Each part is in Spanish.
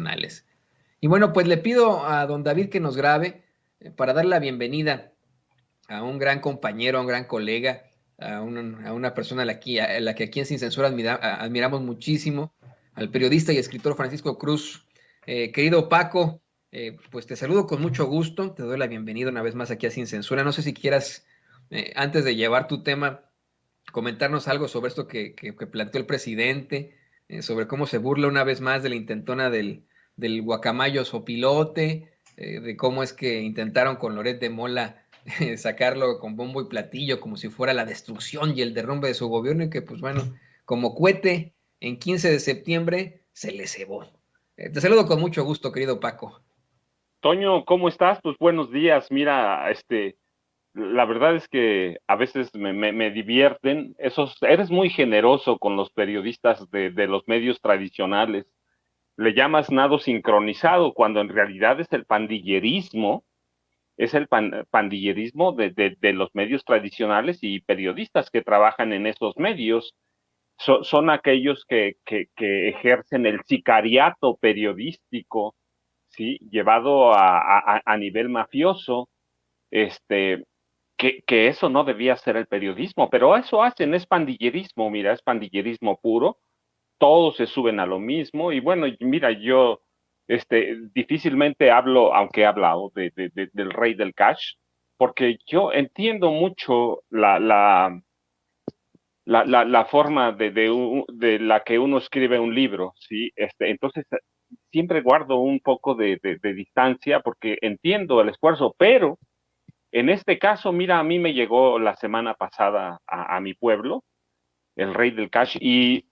internacionales. Y bueno, pues le pido a don David que nos grabe para darle la bienvenida a un gran compañero, a un gran colega, a una persona a la que aquí en Sin Censura admiramos muchísimo, al periodista y escritor Francisco Cruz. Querido Paco, pues te saludo con mucho gusto, te doy la bienvenida una vez más aquí a Sin Censura. No sé si quieras, antes de llevar tu tema, comentarnos algo sobre esto que planteó el presidente, sobre cómo se burla una vez más de la intentona del guacamayo sopilote, de cómo es que intentaron con Loret de Mola sacarlo con bombo y platillo como si fuera la destrucción y el derrumbe de su gobierno y que pues bueno, como cohete en 15 de septiembre se le cebó. Te saludo con mucho gusto, querido Paco. Toño, ¿cómo estás? Pues buenos días. Mira, la verdad es que a veces me divierten. Eres muy generoso con los periodistas de los medios tradicionales. Le llamas nado sincronizado cuando en realidad es el pandillerismo, es el pandillerismo de los medios tradicionales y periodistas que trabajan en esos medios. Son aquellos que ejercen el sicariato periodístico, ¿sí? Llevado a nivel mafioso, este, que eso no debía ser el periodismo, pero eso hacen, es pandillerismo, mira, es pandillerismo puro, todos se suben a lo mismo, y bueno, mira, yo difícilmente hablo, aunque he hablado del rey del cash, porque yo entiendo mucho la forma de la que uno escribe un libro, ¿sí? Entonces, siempre guardo un poco de distancia porque entiendo el esfuerzo, pero en este caso, mira, a mí me llegó la semana pasada a mi pueblo, el Rey del Cash, y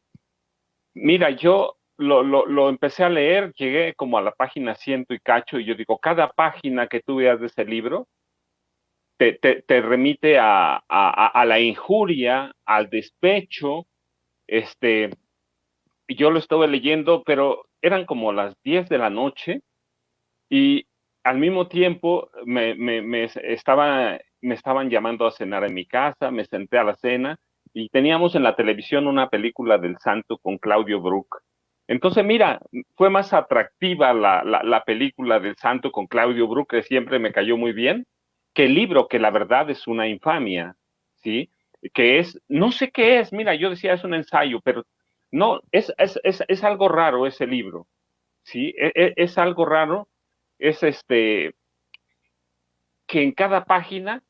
mira, yo lo empecé a leer, llegué como a la página ciento y cacho, y yo digo, cada página que tú veas de ese libro te remite a la injuria, al despecho. este, yo lo estuve leyendo, pero eran como las 10 de la noche y al mismo tiempo me estaban llamando a cenar en mi casa, me senté a la cena y teníamos en la televisión una película del Santo con Claudio Brook. Entonces, mira, fue más atractiva la película del Santo con Claudio Brook, que siempre me cayó muy bien, que el libro, que la verdad es una infamia, ¿sí? Que es, no sé qué es, mira, yo decía es un ensayo, pero no, es algo raro ese libro, ¿sí? Es algo raro, es que en cada página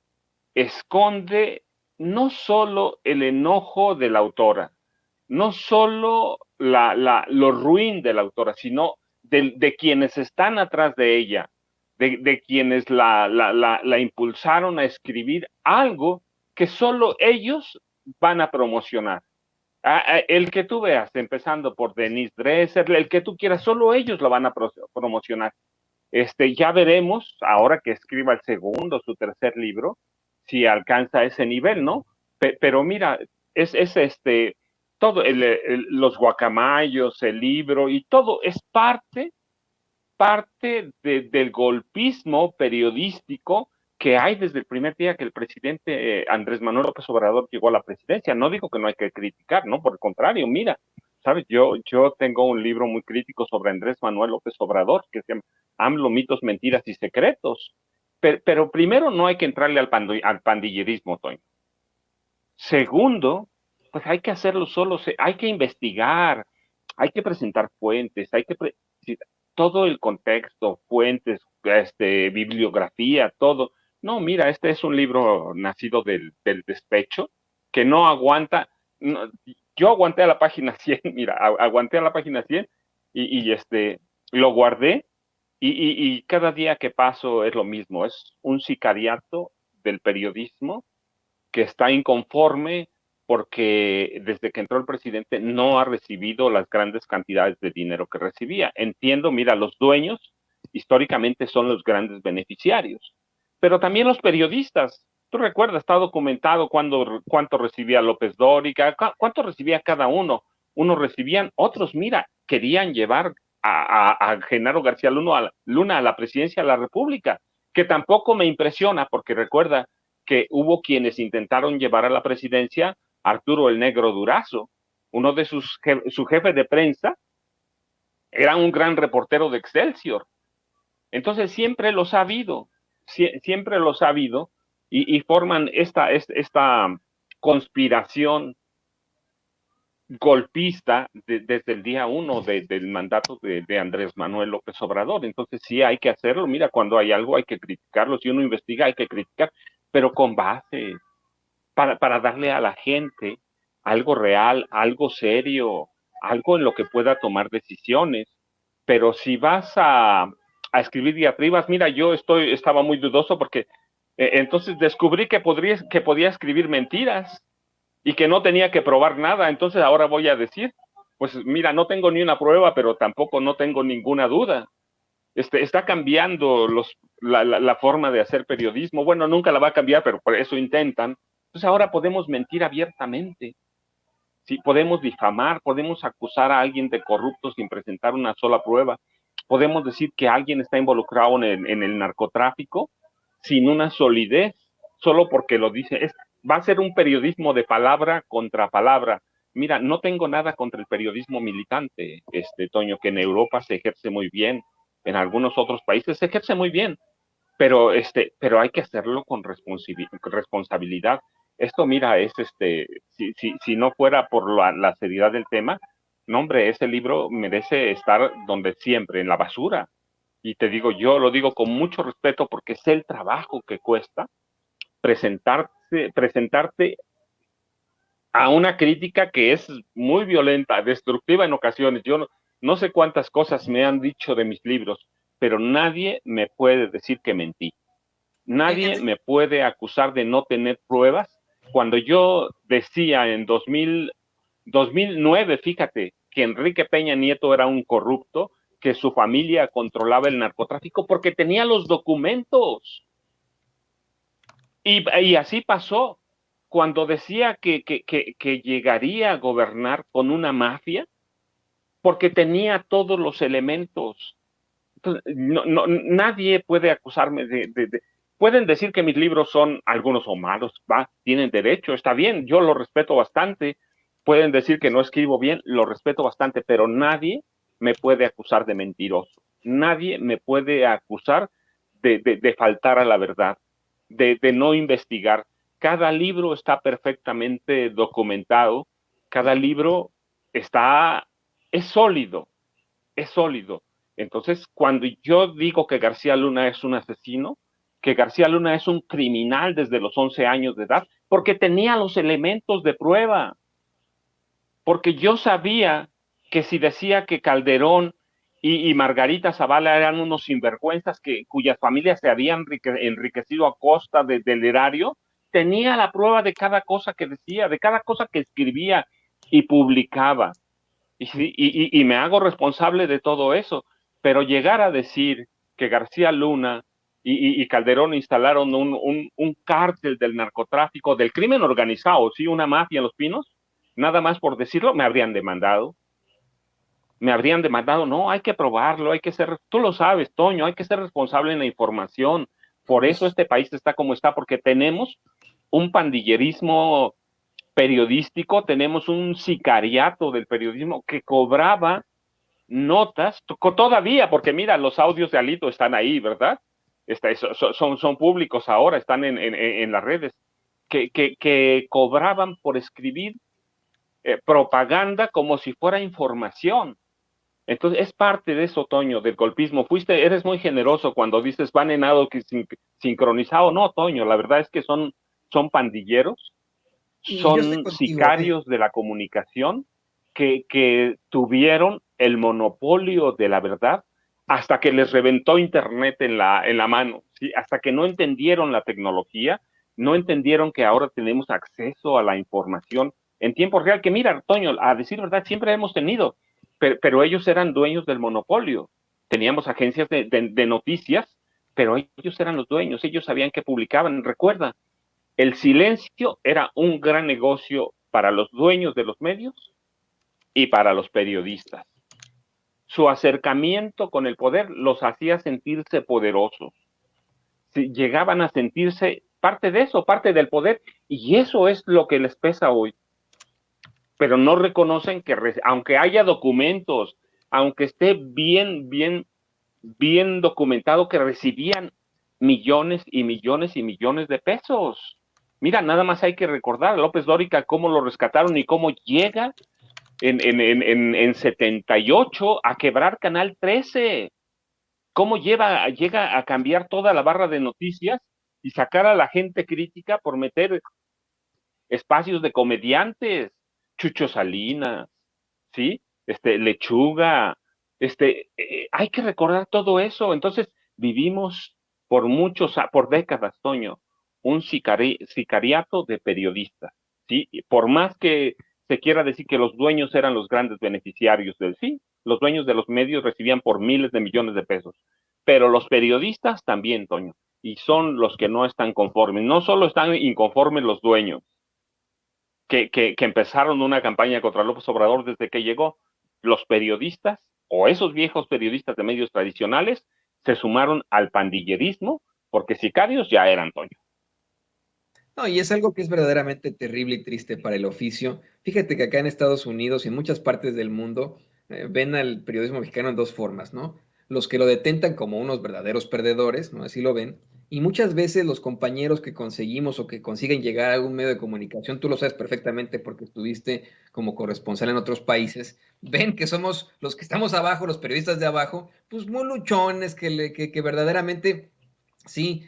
esconde no solo el enojo de la autora, no solo lo ruin de la autora, sino de quienes están atrás de ella, de quienes la impulsaron a escribir algo que solo ellos van a promocionar. El que tú veas, empezando por Denise Dresser, el que tú quieras, solo ellos lo van a promocionar. Ya veremos, ahora que escriba el segundo, su tercer libro, si alcanza ese nivel, ¿no? Pero mira, es todo, los guacamayos, el libro y todo es parte del golpismo periodístico que hay desde el primer día que el presidente Andrés Manuel López Obrador llegó a la presidencia. No digo que no hay que criticar, ¿no? Por el contrario, mira, ¿sabes? Yo tengo un libro muy crítico sobre Andrés Manuel López Obrador que se llama AMLO, mitos, mentiras y secretos. Pero primero no hay que entrarle al pandillerismo, Toño. Segundo, pues hay que hacerlo solo, hay que investigar, hay que presentar fuentes, todo el contexto, fuentes, bibliografía, todo. No, mira, este es un libro nacido del despecho, que no aguanta. No, yo aguanté a la página 100, mira, aguanté a la página 100 y lo guardé y cada día que paso es lo mismo, es un sicariato del periodismo que está inconforme porque desde que entró el presidente no ha recibido las grandes cantidades de dinero que recibía. Entiendo, mira, los dueños históricamente son los grandes beneficiarios, pero también los periodistas. Tú recuerdas, está documentado cuánto recibía López Dóriga, cuánto recibía cada uno. Unos recibían, otros, mira, querían llevar a Genaro García Luna a la presidencia de la República, que tampoco me impresiona, porque recuerda, que hubo quienes intentaron llevar a la presidencia a Arturo el Negro Durazo, uno de su jefe de prensa, era un gran reportero de Excelsior. Entonces siempre los ha habido, siempre los ha habido, y forman esta conspiración golpista desde el día uno del mandato de Andrés Manuel López Obrador. Entonces sí hay que hacerlo. Mira, cuando hay algo hay que criticarlo. Si uno investiga hay que criticar, pero con base, para darle a la gente algo real, algo serio, algo en lo que pueda tomar decisiones. Pero si vas a escribir diatribas, mira, estaba muy dudoso porque entonces descubrí que podía escribir mentiras y que no tenía que probar nada. Entonces ahora voy a decir, pues mira, no tengo ni una prueba, pero tampoco no tengo ninguna duda. Está cambiando la forma de hacer periodismo. Bueno, nunca la va a cambiar, pero por eso intentan. Entonces ahora podemos mentir abiertamente. ¿Sí? Podemos difamar, podemos acusar a alguien de corrupto sin presentar una sola prueba. Podemos decir que alguien está involucrado en el narcotráfico sin una solidez, solo porque lo dice. Va a ser un periodismo de palabra contra palabra. Mira, no tengo nada contra el periodismo militante, Toño, que en Europa se ejerce muy bien, en algunos otros países se ejerce muy bien, pero hay que hacerlo con responsabilidad. Esto, mira, si no fuera por la seriedad del tema, no, hombre, ese libro merece estar donde siempre, en la basura. Y te digo, yo lo digo con mucho respeto porque sé el trabajo que cuesta presentarte a una crítica que es muy violenta, destructiva en ocasiones. Yo no sé cuántas cosas me han dicho de mis libros, pero nadie me puede decir que mentí. Nadie me puede acusar de no tener pruebas. Cuando yo decía en 2009, fíjate, que Enrique Peña Nieto era un corrupto, que su familia controlaba el narcotráfico porque tenía los documentos. Y así pasó. Cuando decía que llegaría a gobernar con una mafia, porque tenía todos los elementos. Entonces, nadie puede acusarme Pueden decir que mis libros algunos son malos, tienen derecho, está bien, yo lo respeto bastante. Pueden decir que no escribo bien, lo respeto bastante, pero nadie me puede acusar de mentiroso. Nadie me puede acusar de faltar a la verdad, de no investigar. Cada libro está perfectamente documentado, cada libro es sólido, es sólido. Entonces, cuando yo digo que García Luna es un asesino, que García Luna es un criminal desde los 11 años de edad, porque tenía los elementos de prueba, porque yo sabía que si decía que Calderón y Margarita Zavala eran unos sinvergüenzas cuyas familias se habían enriquecido a costa del erario, tenía la prueba de cada cosa que decía, de cada cosa que escribía y publicaba. Y me hago responsable de todo eso, pero llegar a decir que García Luna y Calderón instalaron un cártel del narcotráfico, del crimen organizado, ¿sí? Una mafia en Los Pinos, nada más por decirlo, me habrían demandado. No, hay que probarlo, tú lo sabes, Toño, hay que ser responsable en la información. Por eso este país está como está, porque tenemos un pandillerismo periodístico, tenemos un sicariato del periodismo que cobraba notas, todavía, porque mira, los audios de Alito están ahí, ¿verdad? Son públicos ahora, están en las redes, que cobraban por escribir propaganda como si fuera información. Entonces, es parte de eso, Toño, del golpismo. Eres muy generoso cuando dices van en algo sincronizado. No, Toño, la verdad es que son pandilleros, son sicarios de la comunicación que tuvieron el monopolio de la verdad hasta que les reventó Internet en la mano, ¿sí? Hasta que no entendieron la tecnología, no entendieron que ahora tenemos acceso a la información en tiempo real, que mira, Toño, a decir verdad, siempre hemos tenido, pero ellos eran dueños del monopolio. Teníamos agencias de noticias, pero ellos eran los dueños, ellos sabían que publicaban. Recuerda, el silencio era un gran negocio para los dueños de los medios y para los periodistas. Su acercamiento con el poder los hacía sentirse poderosos. Llegaban a sentirse parte de eso, parte del poder, y eso es lo que les pesa hoy. Pero no reconocen que, aunque haya documentos, aunque esté bien documentado, que recibían millones y millones y millones de pesos. Mira, nada más hay que recordar a López Dóriga cómo lo rescataron y cómo llega en 78 a quebrar Canal 13. Cómo llega a cambiar toda la barra de noticias y sacar a la gente crítica por meter espacios de comediantes, Chucho Salinas, ¿sí? Lechuga, hay que recordar todo eso. Entonces, vivimos por décadas, Toño, un sicariato de periodistas, ¿sí? Y por más que se quiera decir que los dueños eran los grandes beneficiarios del sí, los dueños de los medios recibían por miles de millones de pesos, pero los periodistas también, Toño, y son los que no están conformes. No solo están inconformes los dueños, que empezaron una campaña contra López Obrador desde que llegó, los periodistas o esos viejos periodistas de medios tradicionales se sumaron al pandillerismo porque sicarios ya eran, Toño. No, y es algo que es verdaderamente terrible y triste para el oficio. Fíjate que acá en Estados Unidos y en muchas partes del mundo ven al periodismo mexicano en dos formas, ¿no? Los que lo detentan como unos verdaderos perdedores, ¿no? Así lo ven. Y muchas veces los compañeros que conseguimos o que consiguen llegar a algún medio de comunicación, tú lo sabes perfectamente porque estuviste como corresponsal en otros países, ven que somos los que estamos abajo, los periodistas de abajo, pues muy luchones, que verdaderamente sí,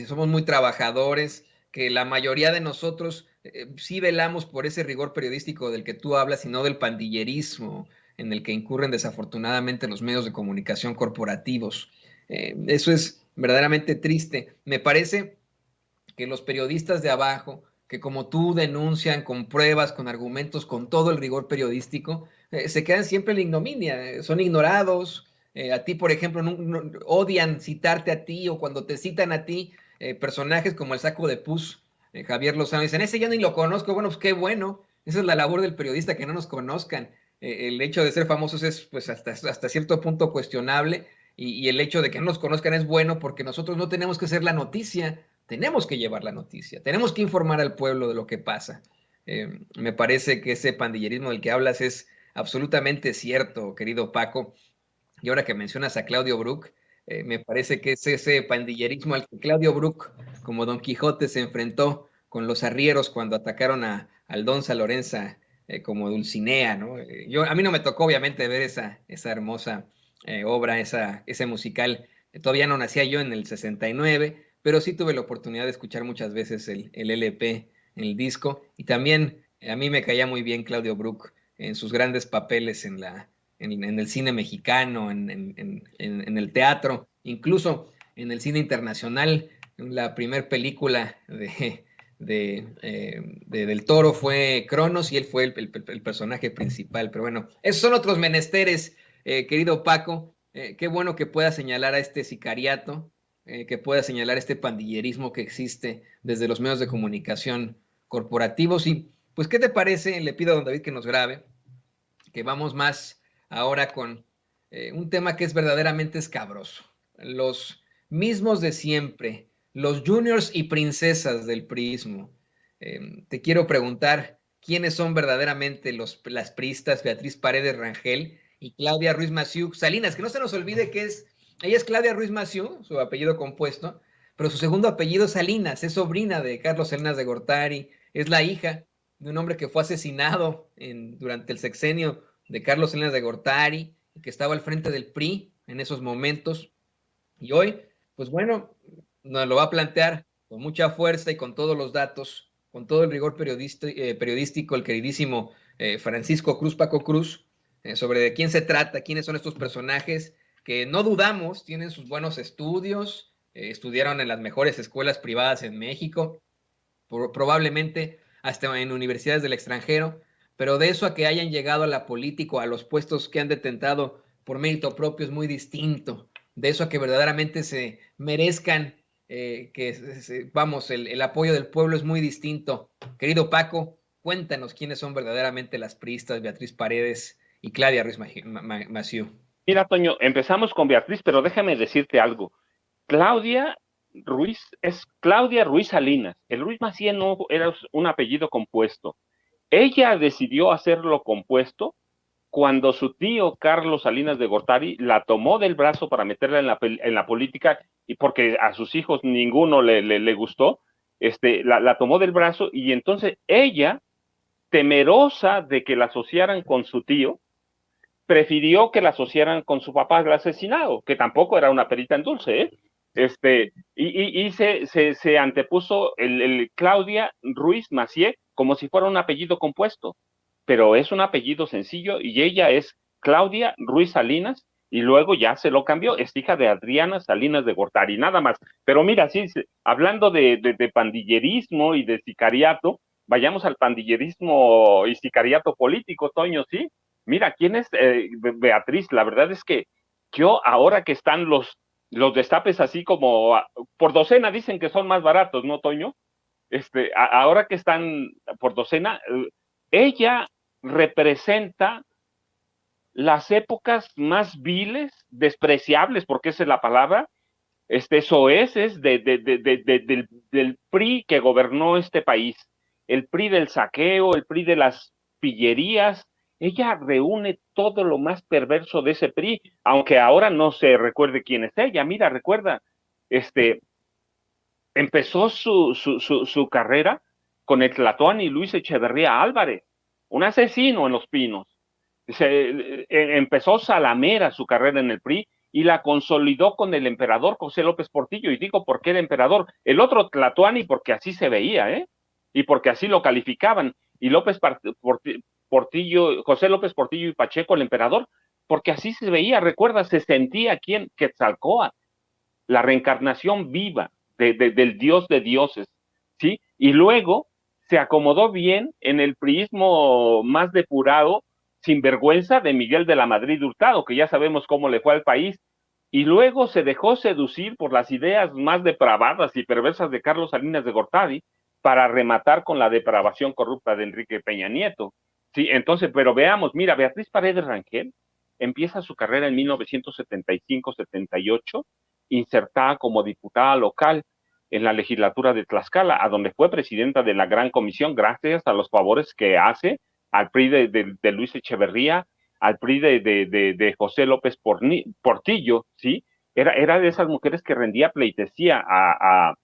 somos muy trabajadores, que la mayoría de nosotros sí velamos por ese rigor periodístico del que tú hablas y no del pandillerismo en el que incurren desafortunadamente los medios de comunicación corporativos. Eso es verdaderamente triste. Me parece que los periodistas de abajo, que como tú denuncian con pruebas, con argumentos, con todo el rigor periodístico, se quedan siempre en la ignominia, son ignorados. A ti, por ejemplo, odian citarte a ti o cuando te citan a ti, personajes como el Saco de Pus, Javier Lozano, dicen, ese yo ni lo conozco, bueno, pues qué bueno, esa es la labor del periodista, que no nos conozcan. El hecho de ser famosos es pues hasta cierto punto cuestionable y el hecho de que no nos conozcan es bueno porque nosotros no tenemos que ser la noticia, tenemos que llevar la noticia, tenemos que informar al pueblo de lo que pasa. Me parece que ese pandillerismo del que hablas es absolutamente cierto, querido Paco. Y ahora que mencionas a Claudio Brook, me parece que es ese pandillerismo al que Claudio Brook, como Don Quijote, se enfrentó con los arrieros cuando atacaron a Aldonza Lorenza como Dulcinea, ¿no? A mí no me tocó, obviamente, ver esa hermosa obra, ese musical. Todavía no nacía yo en el 69, pero sí tuve la oportunidad de escuchar muchas veces el LP, el disco, y también a mí me caía muy bien Claudio Brook en sus grandes papeles en el cine mexicano, en el teatro, incluso en el cine internacional. La primera película del Toro fue Cronos y él fue el personaje principal. Pero bueno, esos son otros menesteres, querido Paco. Qué bueno que pueda señalar a este sicariato, que pueda señalar este pandillerismo que existe desde los medios de comunicación corporativos. Y pues, ¿qué te parece? Le pido a don David que nos grabe, que vamos más ahora con un tema que es verdaderamente escabroso. Los mismos de siempre, los juniors y princesas del prismo. Te quiero preguntar quiénes son verdaderamente las priistas Beatriz Paredes Rangel y Claudia Ruiz Massieu Salinas, que no se nos olvide que ella es Claudia Ruiz Massieu, su apellido compuesto, pero su segundo apellido Salinas, es sobrina de Carlos Salinas de Gortari, es la hija de un hombre que fue asesinado durante el sexenio de Carlos Salinas de Gortari, que estaba al frente del PRI en esos momentos. Y hoy, pues bueno, nos lo va a plantear con mucha fuerza y con todos los datos, con todo el rigor periodístico, el queridísimo Francisco Cruz, Paco Cruz, sobre de quién se trata, quiénes son estos personajes que no dudamos, tienen sus buenos estudios, estudiaron en las mejores escuelas privadas en México, probablemente hasta en universidades del extranjero, pero de eso a que hayan llegado a la política, a los puestos que han detentado por mérito propio es muy distinto. De eso a que verdaderamente se merezcan, vamos, el apoyo del pueblo es muy distinto. Querido Paco, cuéntanos quiénes son verdaderamente las priistas Beatriz Paredes y Claudia Ruiz Massieu. Mira, Toño, empezamos con Beatriz, pero déjame decirte algo. Claudia Ruiz es Claudia Ruiz Salinas. El Ruiz Massieu no era un apellido compuesto. Ella decidió hacerlo compuesto cuando su tío Carlos Salinas de Gortari la tomó del brazo para meterla en la política, y porque a sus hijos ninguno le gustó, la tomó del brazo, y entonces ella, temerosa de que la asociaran con su tío, prefirió que la asociaran con su papá el asesinado, que tampoco era una perita en dulce, ¿eh? Y se antepuso el Claudia Ruiz Macié como si fuera un apellido compuesto, pero es un apellido sencillo, y ella es Claudia Ruiz Salinas, y luego ya se lo cambió, es hija de Adriana Salinas de Gortari, nada más. Pero mira, sí, hablando de pandillerismo y de sicariato, vayamos al pandillerismo y sicariato político, Toño, ¿sí? Mira, ¿quién es Beatriz? La verdad es que yo, ahora que están los destapes así como por docena, dicen que son más baratos, ¿no, Toño? Ahora que están por docena, ella representa las épocas más viles, despreciables, porque esa es la palabra, soeces del PRI que gobernó este país, el PRI del saqueo, el PRI de las pillerías. Ella reúne todo lo más perverso de ese PRI, aunque ahora no se recuerde quién es ella. Mira, recuerda, empezó su carrera con el Tlatoani Luis Echeverría Álvarez, un asesino en Los Pinos. Empezó Salamera su carrera en el PRI y la consolidó con el emperador José López Portillo. Y digo, ¿por qué el emperador? El otro Tlatoani, porque así se veía, ¿eh? Y porque así lo calificaban. Y Portillo, José López Portillo y Pacheco, el emperador, porque así se veía. Recuerda, se sentía aquí Quetzalcóatl, la reencarnación viva del dios de dioses, ¿sí? Y luego se acomodó bien en el priismo más depurado, sin vergüenza, de Miguel de la Madrid Hurtado, que ya sabemos cómo le fue al país, y luego se dejó seducir por las ideas más depravadas y perversas de Carlos Salinas de Gortari para rematar con la depravación corrupta de Enrique Peña Nieto. Sí, entonces, pero veamos, mira, Beatriz Paredes Rangel empieza su carrera en 1975-78, insertada como diputada local en la legislatura de Tlaxcala, a donde fue presidenta de la Gran Comisión, gracias a los favores que hace al PRI de Luis Echeverría, al PRI de José López Portillo, ¿sí? Era de esas mujeres que rendía pleitesía a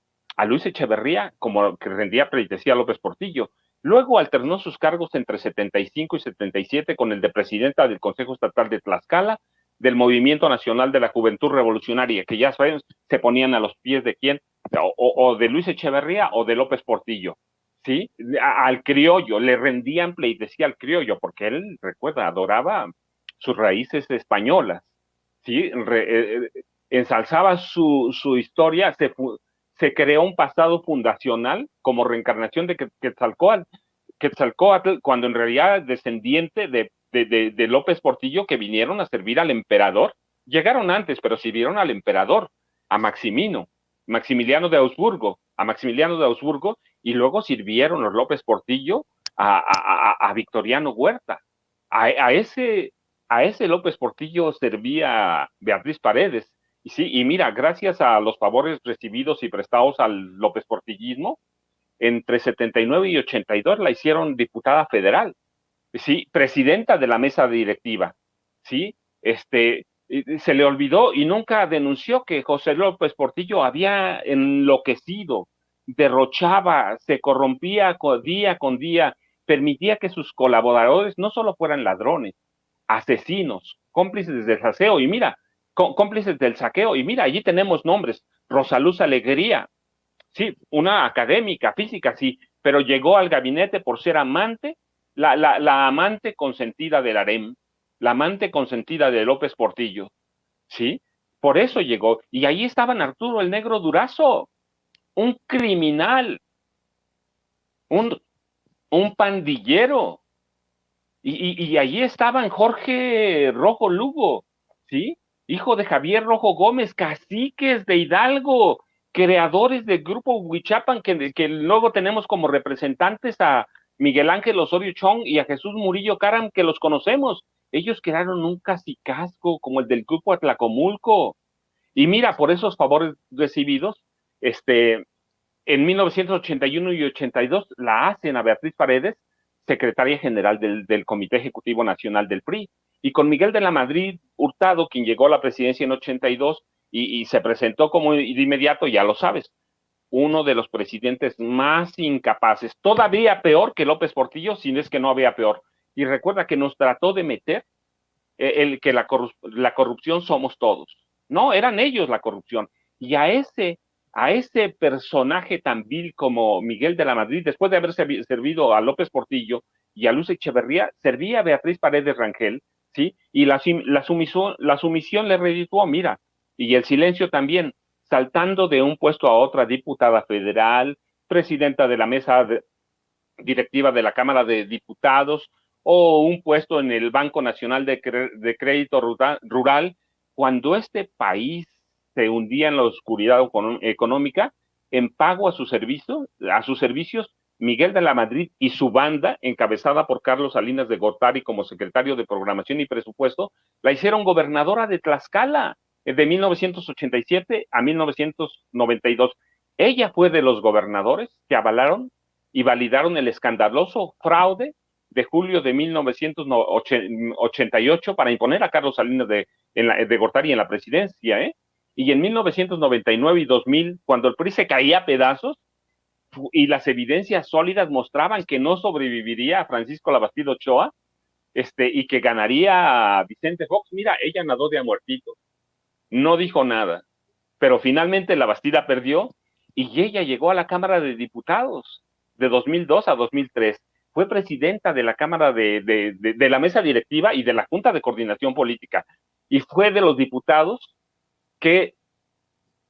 Luis Echeverría, como que rendía pleitesía a López Portillo. Luego alternó sus cargos entre 75 y 77 con el de presidenta del Consejo Estatal de Tlaxcala, del Movimiento Nacional de la Juventud Revolucionaria, que ya saben, se ponían a los pies de quién, o de Luis Echeverría o de López Portillo, ¿sí? Al criollo, le rendían pleitesía al criollo, porque él, recuerda, adoraba sus raíces españolas, ¿sí? Ensalzaba su historia, se creó un pasado fundacional como reencarnación de Quetzalcóatl, cuando en realidad es descendiente de López Portillo, que vinieron a servir al emperador. Llegaron antes, pero sirvieron al emperador, a Maximiliano de Augsburgo, y luego sirvieron los López Portillo a Victoriano Huerta. A ese López Portillo servía Beatriz Paredes. Y sí, y mira, gracias a los favores recibidos y prestados al López Portillismo, entre 79 y 82 la hicieron diputada federal, ¿sí? Presidenta de la mesa directiva, ¿sí? Se le olvidó y nunca denunció que José López Portillo había enloquecido, derrochaba, se corrompía día con día, permitía que sus colaboradores no solo fueran ladrones, asesinos, cómplices del saqueo, y mira, cómplices del saqueo, y mira, allí tenemos nombres: Rosaluz Alegría, sí, una académica, física, sí, pero llegó al gabinete por ser amante, la amante consentida del harem, la amante consentida de López Portillo, ¿sí? Por eso llegó. Y ahí estaban Arturo el Negro Durazo, un criminal, un, un pandillero. Y allí estaban Jorge Rojo Lugo, ¿sí? Hijo de Javier Rojo Gómez, caciques de Hidalgo, creadores del grupo Huichapan, que luego tenemos como representantes a Miguel Ángel Osorio Chong y a Jesús Murillo Caram, que los conocemos. Ellos crearon un cacicazgo como el del grupo Atlacomulco. Y mira, por esos favores recibidos, en 1981 y 82 la hacen a Beatriz Paredes secretaria general del Comité Ejecutivo Nacional del PRI. Y con Miguel de la Madrid Hurtado, quien llegó a la presidencia en 82 y se presentó como de inmediato, ya lo sabes, uno de los presidentes más incapaces, todavía peor que López Portillo, si no es que no había peor. Y recuerda que nos trató de meter que la corrupción somos todos. No, eran ellos la corrupción. Y a ese personaje tan vil como Miguel de la Madrid, después de haber servido a López Portillo y a Luz Echeverría, servía a Beatriz Paredes Rangel, ¿sí? Y la sumisión le redituó, mira, y el silencio también, saltando de un puesto a otra, diputada federal, presidenta de la mesa directiva de la Cámara de Diputados, o un puesto en el Banco Nacional de Crédito Rural, cuando este país se hundía en la oscuridad económica, en pago a sus servicios, Miguel de la Madrid y su banda, encabezada por Carlos Salinas de Gortari como secretario de Programación y Presupuesto, la hicieron gobernadora de Tlaxcala de 1987 a 1992. Ella fue de los gobernadores que avalaron y validaron el escandaloso fraude de julio de 1988 para imponer a Carlos Salinas de Gortari en la presidencia, ¿eh? Y en 1999 y 2000, cuando el PRI se caía a pedazos y las evidencias sólidas mostraban que no sobreviviría a Francisco Labastida Ochoa, y que ganaría a Vicente Fox, mira, ella nadó de a muertito, no dijo nada, pero finalmente Labastida perdió y ella llegó a la Cámara de Diputados de 2002 a 2003. Fue presidenta de la Cámara de la mesa directiva y de la Junta de Coordinación Política. Y fue de los diputados que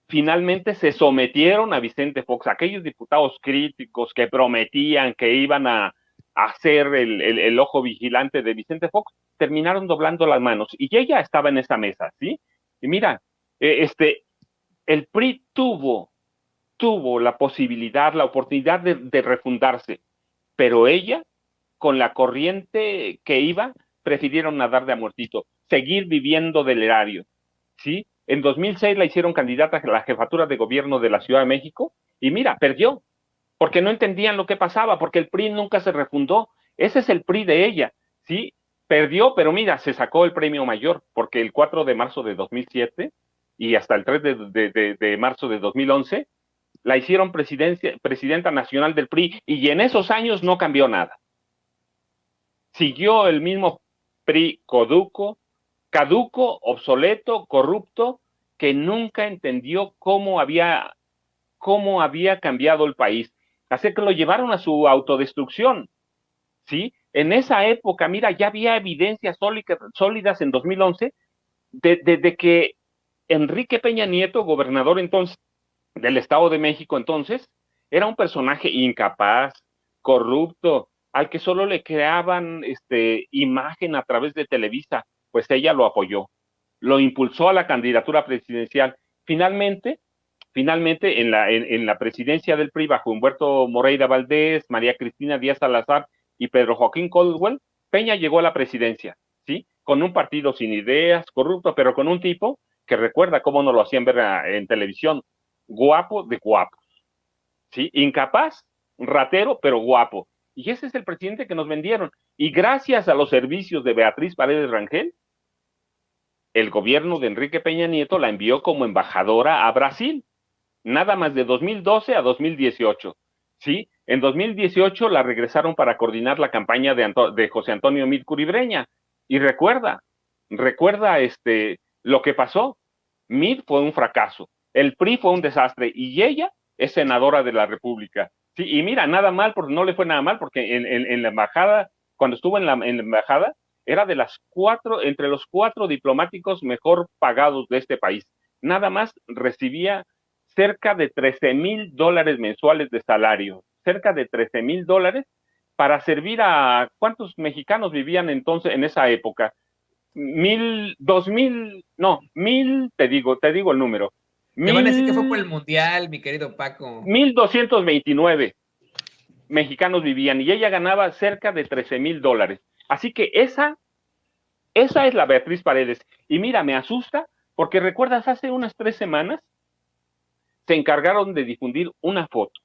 finalmente se sometieron a Vicente Fox. Aquellos diputados críticos que prometían que iban a hacer el ojo vigilante de Vicente Fox, terminaron doblando las manos. Y ella estaba en esa mesa, ¿sí? Y mira, el PRI tuvo la posibilidad, la oportunidad de refundarse, pero ella, con la corriente que iba, prefirieron nadar de a muertito, seguir viviendo del erario, ¿sí? En 2006 la hicieron candidata a la jefatura de gobierno de la Ciudad de México y mira, perdió, porque no entendían lo que pasaba, porque el PRI nunca se refundó. Ese es el PRI de ella, ¿sí? Perdió, pero mira, se sacó el premio mayor, porque el 4 de marzo de 2007 y hasta el 3 de marzo de 2011 la hicieron presidenta nacional del PRI y en esos años no cambió nada. Siguió el mismo PRI caduco, obsoleto, corrupto, que nunca entendió cómo había cambiado el país. Así que lo llevaron a su autodestrucción, ¿sí? En esa época, mira, ya había evidencias sólidas en 2011 de que Enrique Peña Nieto, gobernador entonces del Estado de México entonces, era un personaje incapaz, corrupto, al que solo le creaban imagen a través de Televisa, pues ella lo apoyó, lo impulsó a la candidatura presidencial. Finalmente en la presidencia del PRI, bajo Humberto Moreira Valdés, María Cristina Díaz Salazar y Pedro Joaquín Caldwell, Peña llegó a la presidencia, ¿sí? Con un partido sin ideas, corrupto, pero con un tipo que recuerda cómo nos lo hacían ver en televisión, guapo de guapos, ¿sí? Incapaz, ratero, pero guapo. Y ese es el presidente que nos vendieron. Y gracias a los servicios de Beatriz Paredes Rangel, el gobierno de Enrique Peña Nieto la envió como embajadora a Brasil, nada más de 2012 a 2018, ¿sí? En 2018 la regresaron para coordinar la campaña de José Antonio Meade Curibreña. Y recuerda lo que pasó. Meade fue un fracaso, el PRI fue un desastre y ella es senadora de la República. Sí, y mira, nada mal, porque no le fue nada mal, porque en la embajada, cuando estuvo en la embajada, era entre los 4 diplomáticos mejor pagados de este país. Nada más recibía cerca de $13,000 mensuales de salario, cerca de $13,000 para servir a ¿cuántos mexicanos vivían entonces en esa época? 1,000, te digo el número. Te van a decir que fue por el Mundial, mi querido Paco. 1,229 mexicanos vivían y ella ganaba cerca de $13,000. Así que esa es la Beatriz Paredes. Y mira, me asusta porque recuerdas, hace unas 3 semanas se encargaron de difundir una foto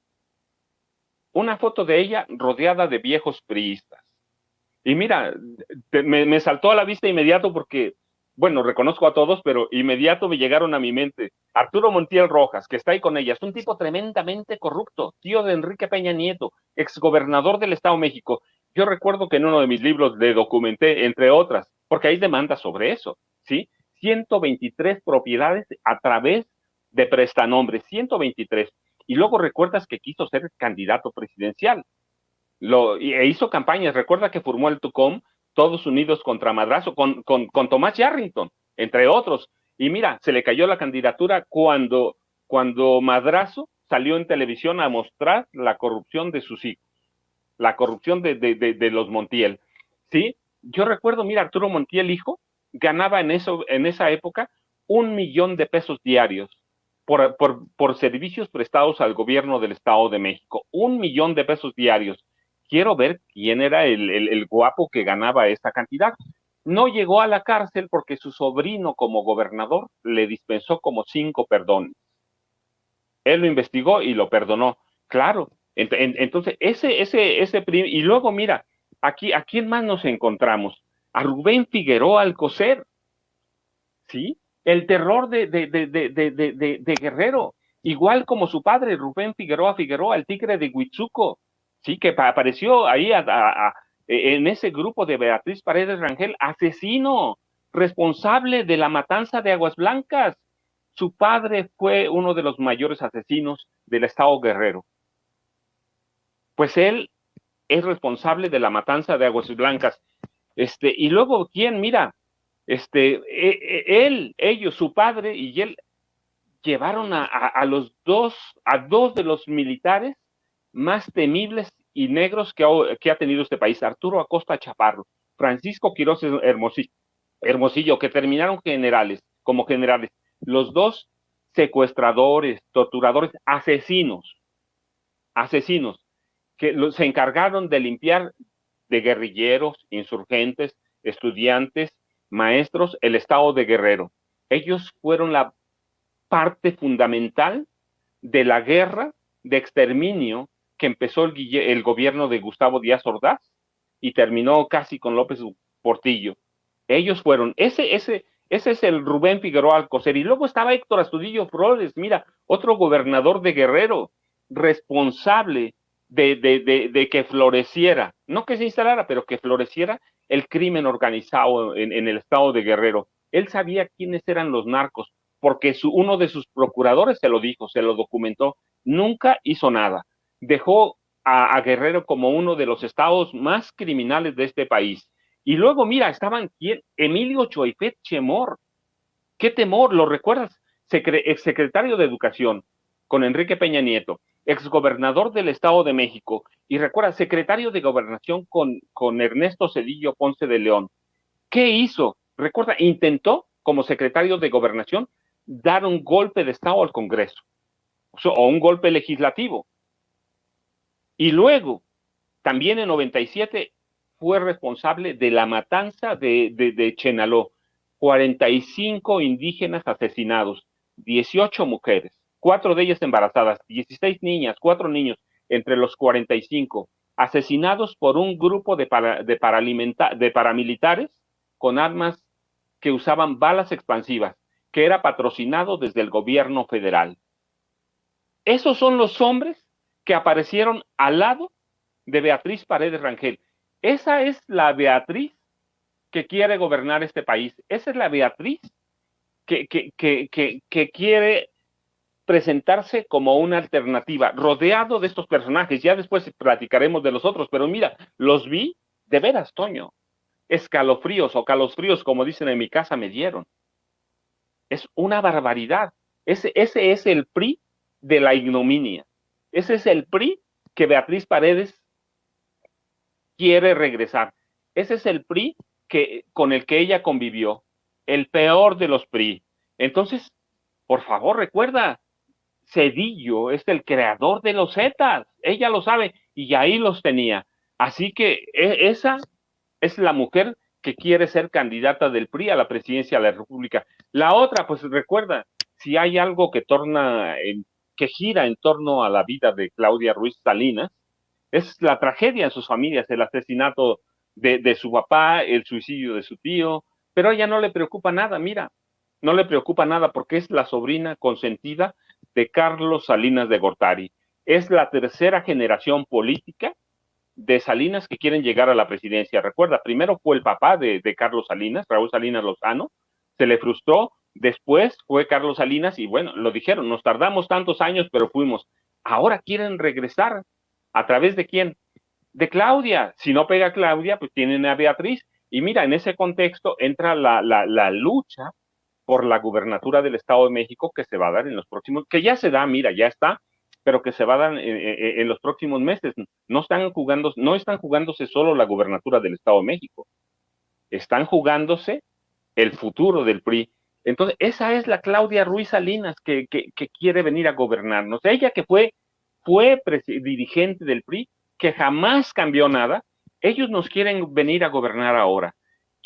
de ella rodeada de viejos priistas. Y mira, me saltó a la vista inmediato porque, bueno, reconozco a todos, pero inmediato me llegaron a mi mente. Arturo Montiel Rojas, que está ahí con ella, es un tipo tremendamente corrupto, tío de Enrique Peña Nieto, exgobernador del Estado de México. Yo recuerdo que en uno de mis libros le documenté, entre otras, porque hay demandas sobre eso, ¿sí? 123 propiedades a través de prestanombres, 123. Y luego recuerdas que quiso ser candidato presidencial e hizo campañas. Recuerda que formó el TUCOM, Todos Unidos contra Madrazo, con Tomás Yarrington, entre otros. Y mira, se le cayó la candidatura cuando Madrazo salió en televisión a mostrar la corrupción de sus hijos, la corrupción de los Montiel. ¿Sí? Yo recuerdo, mira, Arturo Montiel, hijo, ganaba en esa época 1 millón de pesos diarios por servicios prestados al gobierno del Estado de México. 1 millón de pesos diarios. Quiero ver quién era el guapo que ganaba esta cantidad. No llegó a la cárcel porque su sobrino como gobernador le dispensó como 5 perdones. Él lo investigó y lo perdonó. Claro. Entonces, y luego mira, aquí, ¿a quién más nos encontramos? A Rubén Figueroa Alcocer, ¿sí? El terror de Guerrero, igual como su padre, Rubén Figueroa, el tigre de Huitzuco, ¿sí? Que apareció ahí en ese grupo de Beatriz Paredes Rangel, asesino, responsable de la matanza de Aguas Blancas. Su padre fue uno de los mayores asesinos del Estado Guerrero. Pues él es responsable de la matanza de Aguas Blancas. Y luego, ¿quién? Mira, ellos, su padre y él, llevaron a dos de los militares más temibles y negros que ha tenido este país, Arturo Acosta Chaparro, Francisco Quiroz Hermosillo, que terminaron como generales, los dos secuestradores, torturadores, asesinos, que se encargaron de limpiar de guerrilleros, insurgentes, estudiantes, maestros, el estado de Guerrero. Ellos fueron la parte fundamental de la guerra de exterminio que empezó el gobierno de Gustavo Díaz Ordaz y terminó casi con López Portillo. Ellos fueron, ese es el Rubén Figueroa Alcocer. Y luego estaba Héctor Astudillo Flores, mira, otro gobernador de Guerrero, responsable de que floreciera, no que se instalara, pero que floreciera el crimen organizado en el estado de Guerrero. Él sabía quiénes eran los narcos, porque uno de sus procuradores se lo dijo, se lo documentó, nunca hizo nada. Dejó a Guerrero como uno de los estados más criminales de este país. Y luego, mira, estaban Emilio Choifet Chemor. ¿Qué temor? ¿Lo recuerdas? Exsecretario de Educación con Enrique Peña Nieto, exgobernador del Estado de México, y recuerda, secretario de Gobernación con Ernesto Zedillo Ponce de León. ¿Qué hizo? Recuerda, intentó, como secretario de Gobernación, dar un golpe de Estado al Congreso, o un golpe legislativo. Y luego, también en 97, fue responsable de la matanza de Chenaló. 45 indígenas asesinados, 18 mujeres, 4 de ellas embarazadas, 16 niñas, 4 niños, entre los 45, asesinados por un grupo de paramilitares con armas que usaban balas expansivas, que era patrocinado desde el gobierno federal. Esos son los hombres que aparecieron al lado de Beatriz Paredes Rangel. Esa es la Beatriz que quiere gobernar este país. Esa es la Beatriz que quiere presentarse como una alternativa, rodeado de estos personajes. Ya después platicaremos de los otros, pero mira, los vi de veras, Toño. Escalofríos o calosfríos, como dicen en mi casa, me dieron. Es una barbaridad. Ese es el PRI de la ignominia. Ese es el PRI que Beatriz Paredes quiere regresar. Ese es el PRI con el que ella convivió, el peor de los PRI. Entonces, por favor, recuerda, Zedillo es el creador de los Zetas, ella lo sabe, y ahí los tenía. Así que esa es la mujer que quiere ser candidata del PRI a la presidencia de la República. La otra, pues recuerda, si hay algo que gira en torno a la vida de Claudia Ruiz Salinas, es la tragedia en sus familias, el asesinato de su papá, el suicidio de su tío, pero a ella no le preocupa nada, mira, no le preocupa nada porque es la sobrina consentida de Carlos Salinas de Gortari. Es la tercera generación política de Salinas que quieren llegar a la presidencia. Recuerda, primero fue el papá de Carlos Salinas, Raúl Salinas Lozano, se le frustró, después fue Carlos Salinas y bueno, lo dijeron, nos tardamos tantos años, pero fuimos. Ahora quieren regresar. ¿A través de quién? De Claudia. Si no pega Claudia, pues tienen a Beatriz. Y mira, en ese contexto entra la lucha por la gubernatura del Estado de México que se va a dar en los próximos, que ya se da, mira, ya está, pero que se va a dar en los próximos meses. No están jugándose solo la gubernatura del Estado de México, están jugándose el futuro del PRI. Entonces, esa es la Claudia Ruiz Salinas que quiere venir a gobernarnos. Ella que fue dirigente del PRI, que jamás cambió nada, ellos nos quieren venir a gobernar ahora.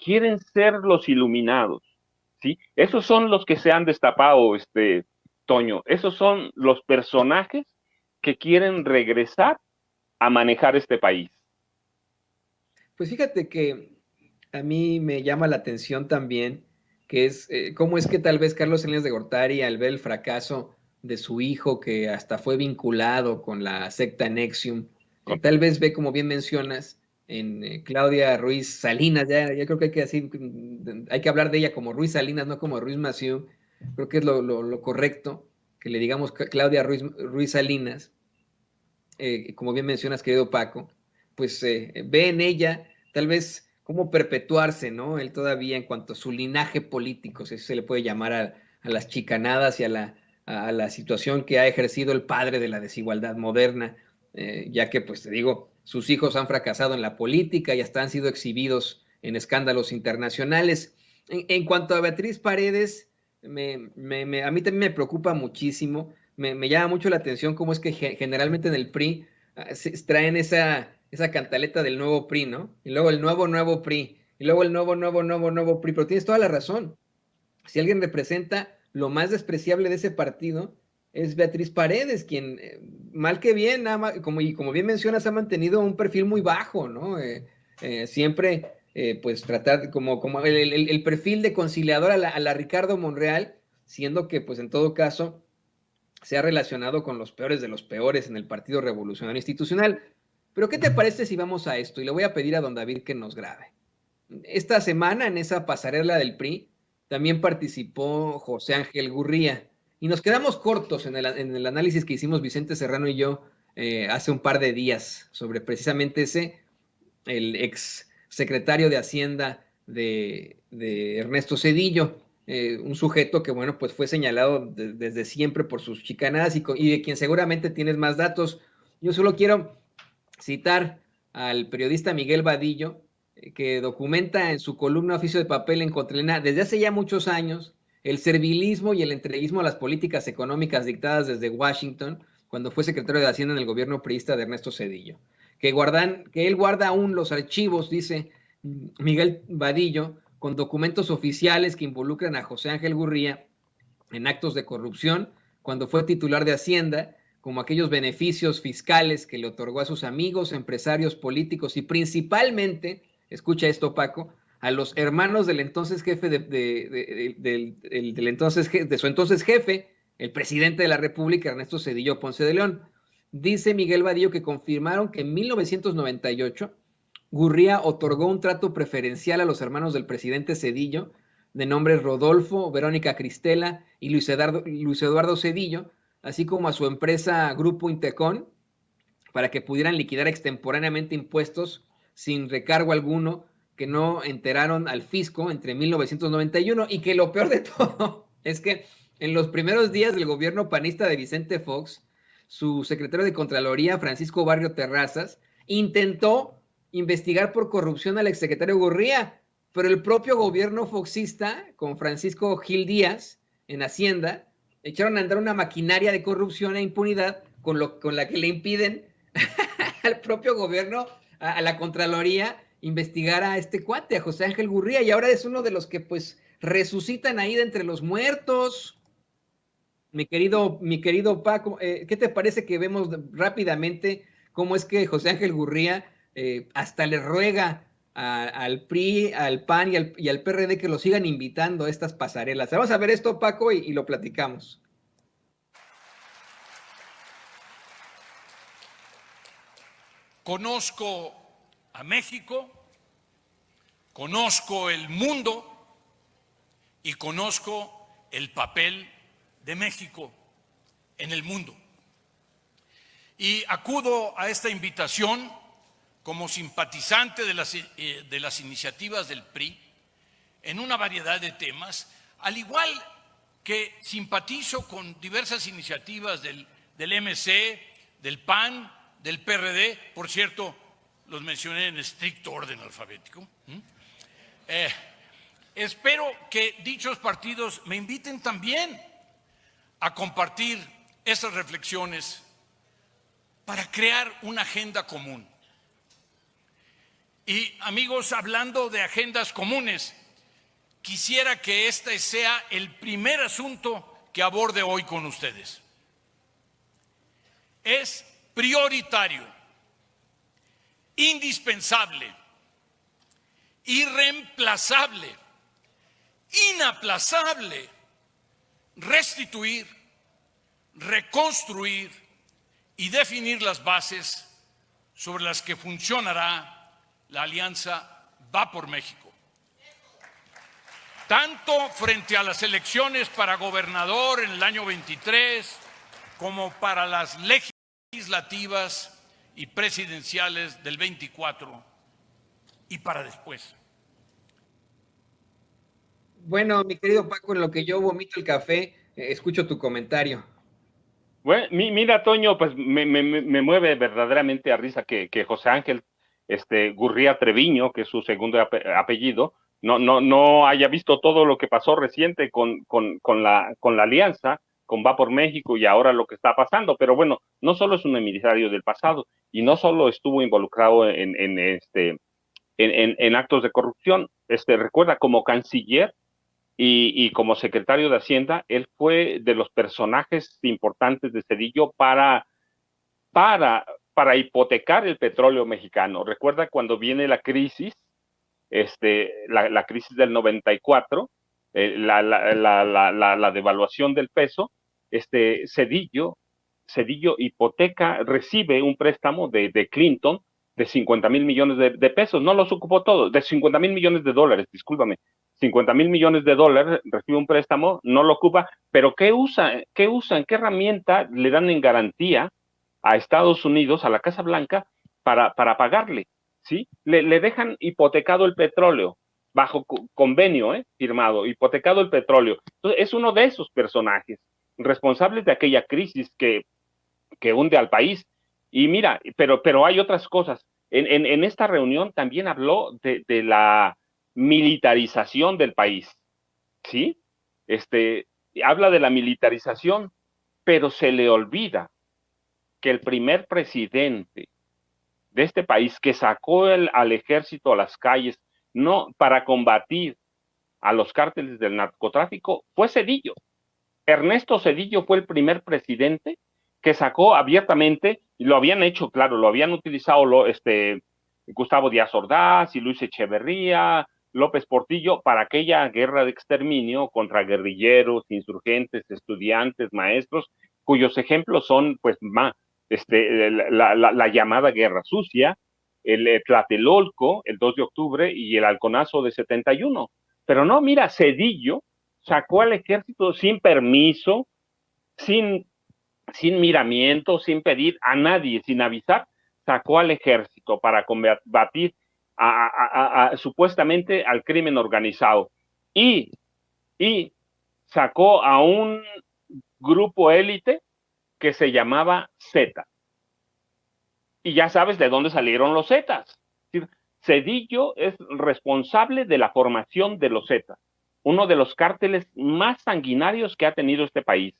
Quieren ser los iluminados, ¿sí? Esos son los que se han destapado, Toño. Esos son los personajes que quieren regresar a manejar este país. Pues fíjate que a mí me llama la atención también que es cómo es que tal vez Carlos Salinas de Gortari, al ver el fracaso de su hijo, que hasta fue vinculado con la secta Nexium, tal vez ve, como bien mencionas, en Claudia Ruiz Salinas, ya creo que hay que decir, hay que hablar de ella como Ruiz Salinas, no como Ruiz Massieu, creo que es lo correcto, que le digamos Claudia Ruiz Salinas, como bien mencionas, querido Paco, pues ve en ella tal vez cómo perpetuarse, ¿no? Él todavía en cuanto a su linaje político, si se le puede llamar a las chicanadas y a la situación que ha ejercido el padre de la desigualdad moderna, ya que, pues te digo, sus hijos han fracasado en la política y hasta han sido exhibidos en escándalos internacionales. En cuanto a Beatriz Paredes, a mí también me preocupa muchísimo. Me llama mucho la atención cómo es que generalmente en el PRI traen esa cantaleta del nuevo PRI, ¿no? Y luego el nuevo PRI, y luego el nuevo PRI, pero tienes toda la razón. Si alguien representa lo más despreciable de ese partido, es Beatriz Paredes, quien, mal que bien, nada más, como bien mencionas, ha mantenido un perfil muy bajo, ¿no? Siempre, pues, tratar como el perfil de conciliador a la Ricardo Monreal, siendo que, pues, en todo caso, se ha relacionado con los peores de los peores en el Partido Revolucionario Institucional. Pero, ¿qué te parece si vamos a esto? Y le voy a pedir a don David que nos grabe. Esta semana, en esa pasarela del PRI, también participó José Ángel Gurría. Y nos quedamos cortos en el análisis que hicimos Vicente Serrano y yo hace un par de días sobre precisamente el ex secretario de Hacienda de Ernesto Zedillo, un sujeto que, bueno, pues fue señalado desde siempre por sus chicanadas y de quien seguramente tienes más datos. Yo solo quiero citar al periodista Miguel Vadillo, que documenta en su columna Oficio de Papel en Cotlena desde hace ya muchos años el servilismo y el entreguismo a las políticas económicas dictadas desde Washington cuando fue secretario de Hacienda en el gobierno priista de Ernesto Zedillo. Que él guarda aún los archivos, dice Miguel Vadillo, con documentos oficiales que involucran a José Ángel Gurría en actos de corrupción cuando fue titular de Hacienda, como aquellos beneficios fiscales que le otorgó a sus amigos, empresarios, políticos y principalmente, escucha esto, Paco, a los hermanos del entonces jefe de su entonces jefe, el presidente de la República, Ernesto Zedillo Ponce de León. Dice Miguel Vadillo que confirmaron que en 1998 Gurría otorgó un trato preferencial a los hermanos del presidente Zedillo, de nombres Rodolfo, Verónica Cristela y Luis Eduardo Zedillo, así como a su empresa Grupo Intecon, para que pudieran liquidar extemporáneamente impuestos sin recargo alguno que no enteraron al fisco entre 1991 y que lo peor de todo es que en los primeros días del gobierno panista de Vicente Fox, su secretario de Contraloría, Francisco Barrio Terrazas, intentó investigar por corrupción al exsecretario Gurría, pero el propio gobierno foxista, con Francisco Gil Díaz en Hacienda, echaron a andar una maquinaria de corrupción e impunidad con la que le impiden al propio gobierno, a la Contraloría, investigar a este cuate, a José Ángel Gurría, y ahora es uno de los que pues resucitan ahí de entre los muertos. Mi querido Paco, ¿qué te parece que vemos rápidamente cómo es que José Ángel Gurría hasta le ruega al PRI, al PAN y al PRD que lo sigan invitando a estas pasarelas. Vamos a ver esto, Paco, y lo platicamos. Conozco a México, conozco el mundo y conozco el papel de México en el mundo. Y acudo a esta invitación como simpatizante de las iniciativas del PRI en una variedad de temas, al igual que simpatizo con diversas iniciativas del MC, del PAN, del PRD, por cierto, los mencioné en estricto orden alfabético. Espero que dichos partidos me inviten también a compartir esas reflexiones para crear una agenda común. Y amigos, hablando de agendas comunes, quisiera que este sea el primer asunto que aborde hoy con ustedes. Es prioritario, indispensable, irreemplazable, inaplazable restituir, reconstruir y definir las bases sobre las que funcionará la alianza Va por México. Tanto frente a las elecciones para gobernador en el año 23 como para las legislativas y presidenciales del 24 y para después. Bueno, mi querido Paco, en lo que yo vomito el café, escucho tu comentario. Bueno, mira, Toño, pues me mueve verdaderamente a risa que José Ángel Gurría Treviño, que es su segundo apellido, no haya visto todo lo que pasó reciente con la alianza, con Va por México y ahora lo que está pasando. Pero bueno, no solo es un emisario del pasado y no solo estuvo involucrado en actos de corrupción. Recuerda, como canciller y como secretario de Hacienda, él fue de los personajes importantes de Zedillo para hipotecar el petróleo mexicano. Recuerda cuando viene la crisis, la crisis del 94, la devaluación del peso, Zedillo hipoteca, recibe un préstamo de Clinton de 50,000 millones de pesos, no los ocupó todos, de 50,000 millones de dólares, discúlpame, 50,000 millones de dólares, recibe un préstamo, no lo ocupa, pero ¿qué usan? ¿Qué herramienta le dan en garantía a Estados Unidos, a la Casa Blanca, para pagarle? ¿Sí? Le dejan hipotecado el petróleo, bajo convenio firmado, hipotecado el petróleo. Entonces, es uno de esos personajes responsables de aquella crisis que hunde al país. Y mira, pero hay otras cosas. En esta reunión también habló de la militarización del país, ¿sí? Habla de la militarización, pero se le olvida que el primer presidente de este país que sacó al ejército a las calles no para combatir a los cárteles del narcotráfico fue Zedillo. Ernesto Zedillo fue el primer presidente que sacó abiertamente, y lo habían hecho, claro, lo habían utilizado Gustavo Díaz Ordaz y Luis Echeverría, López Portillo, para aquella guerra de exterminio contra guerrilleros, insurgentes, estudiantes, maestros, cuyos ejemplos son, pues, la llamada Guerra Sucia, el Tlatelolco, el 2 de octubre, y el Halconazo de 71. Pero no, mira, Zedillo sacó al ejército sin permiso, sin miramiento, sin pedir a nadie, sin avisar, sacó al ejército para combatir supuestamente al crimen organizado. Y sacó a un grupo élite que se llamaba Z. Y ya sabes de dónde salieron los Zetas. Zedillo es responsable de la formación de los Zetas, uno de los cárteles más sanguinarios que ha tenido este país.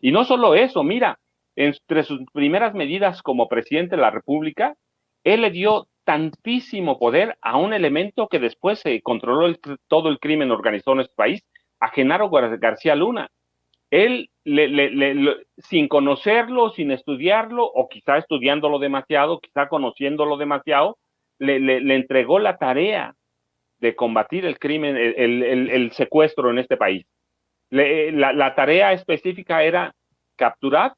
Y no solo eso, mira, entre sus primeras medidas como presidente de la República, él le dio tantísimo poder a un elemento que después se controló todo el crimen organizado en este país, a Genaro García Luna. Él, sin conocerlo, sin estudiarlo, o quizá estudiándolo demasiado, quizá conociéndolo demasiado, le entregó la tarea de combatir el crimen, el secuestro en este país. La tarea específica era capturar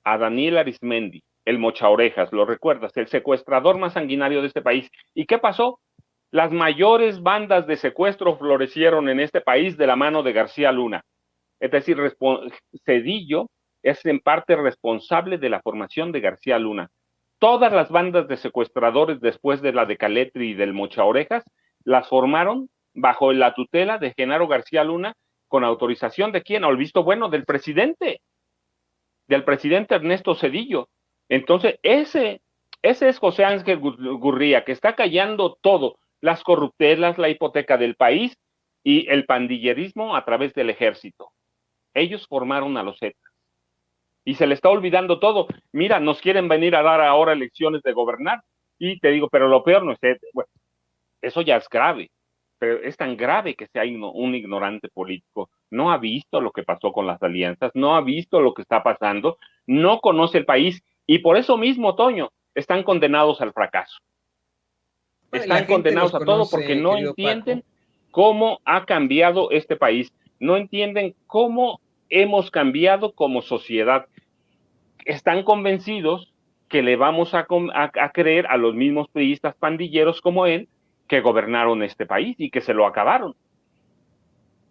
a Daniel Arismendi, el mochaorejas, ¿lo recuerdas? El secuestrador más sanguinario de este país. ¿Y qué pasó? Las mayores bandas de secuestro florecieron en este país de la mano de García Luna. Es decir, Cedillo es en parte responsable de la formación de García Luna. Todas las bandas de secuestradores después de la de Caletri y del Mochaorejas las formaron bajo la tutela de Genaro García Luna con autorización de quién, al visto bueno del presidente Ernesto Cedillo. Entonces, ese es José Ángel Gurría, que está callando todo, las corruptelas, la hipoteca del país y el pandillerismo a través del ejército. Ellos formaron a los Zetas. Y se le está olvidando todo. Mira, nos quieren venir a dar ahora elecciones de gobernar. Y te digo, pero lo peor no es, bueno, eso ya es grave. Pero es tan grave que sea un ignorante político. No ha visto lo que pasó con las alianzas, no ha visto lo que está pasando, no conoce el país. Y por eso mismo, Toño, están condenados al fracaso. Están condenados a todo porque no entienden cómo ha cambiado este país. No entienden cómo hemos cambiado como sociedad. Están convencidos que le vamos a creer a los mismos priistas pandilleros como él que gobernaron este país y que se lo acabaron.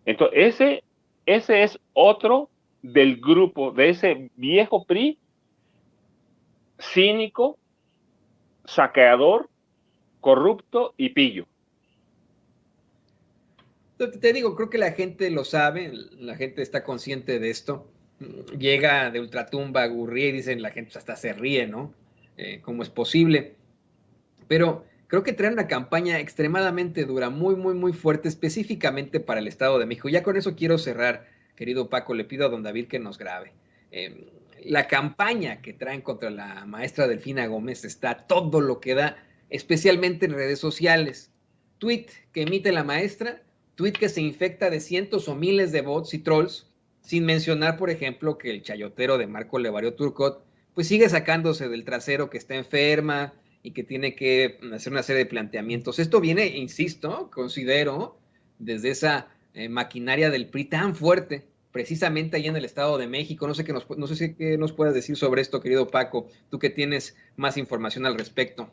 Entonces, ese es otro del grupo, de ese viejo PRI cínico, saqueador, corrupto y pillo. Te digo, creo que la gente lo sabe, la gente está consciente de esto. Llega de ultratumba Gurría y dicen, la gente hasta se ríe, ¿no? ¿Cómo es posible? Pero creo que trae una campaña extremadamente dura, muy, muy, muy fuerte, específicamente para el Estado de México. Ya con eso quiero cerrar, querido Paco, le pido a don David que nos grabe. La campaña que traen contra la maestra Delfina Gómez está todo lo que da, especialmente en redes sociales. Tweet que emite la maestra, tweet que se infecta de cientos o miles de bots y trolls, sin mencionar, por ejemplo, que el chayotero de Marco Levario Turcot, pues sigue sacándose del trasero que está enferma y que tiene que hacer una serie de planteamientos. Esto viene, insisto, considero, desde esa maquinaria del PRI tan fuerte, precisamente ahí en el Estado de México. No sé qué nos puedas decir sobre esto, querido Paco, tú que tienes más información al respecto.